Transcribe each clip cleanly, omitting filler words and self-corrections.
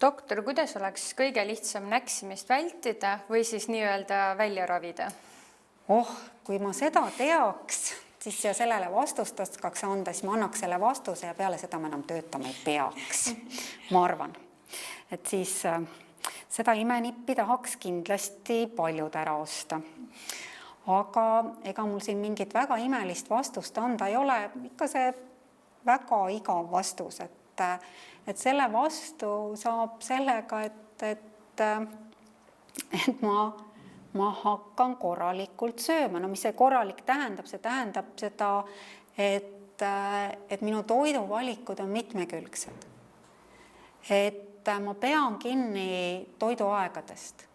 Doktor, kuidas oleks kõige lihtsam näksimist vältida või siis nii-öelda välja ravida? Kui ma seda teaks, siis ja sellele vastust oskaks anda, siis ma annaks selle vastuse ja peale seda ma enam töötama ei peaks. Ma arvan, et siis seda imenippi tahaks kindlasti paljud ära osta. Aga ega mul siin mingit väga imelist vastust anda ei ole, ikka see väga igav vastus, et selle vastu saab sellega, et ma hakkan korralikult sööma. No mis see korralik tähendab? See tähendab seda, et minu toiduvalikud on mitmekülgsed. Et ma pean kinni toiduaegadest.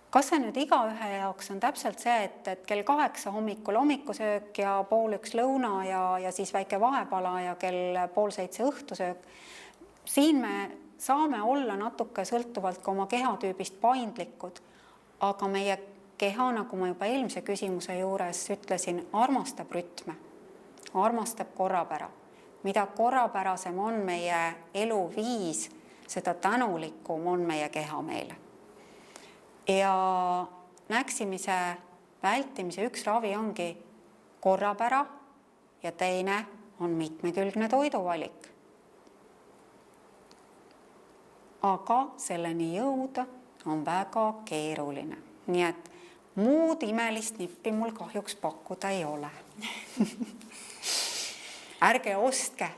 Kas see nüüd igaühe jaoks on täpselt see, et kell 8 hommikul hommikusöök ja 6:30 lõuna ja siis väike vahepala ja kell 6:30 õhtusöök. Siin me saame olla natuke sõltuvalt ka oma kehatüübist paindlikud, aga meie keha, nagu ma juba eelmise küsimuse juures ütlesin, armastab rütme, armastab korrapära. Mida korrapärasem on meie eluviis, seda tänulikum on meie keha meile. Ja näksimise vältimise üks ravi ongi korrapära ja teine on mitmekülgne toiduvalik. Aga selleni jõuda on väga keeruline. Nii et muud imelist nippi mul kahjuks pakkuda ei ole. Ärge ostke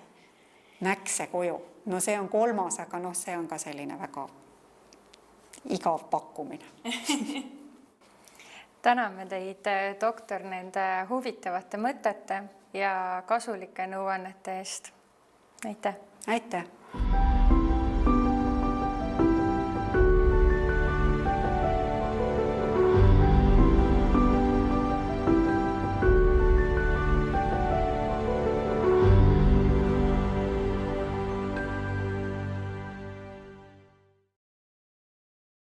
näkse koju. No see on 3., aga see on ka selline väga igav pakkumine. Täname teid, doktor, nende huvitavate mõtete ja kasulike nõuannete eest. Aitäh! Aitäh!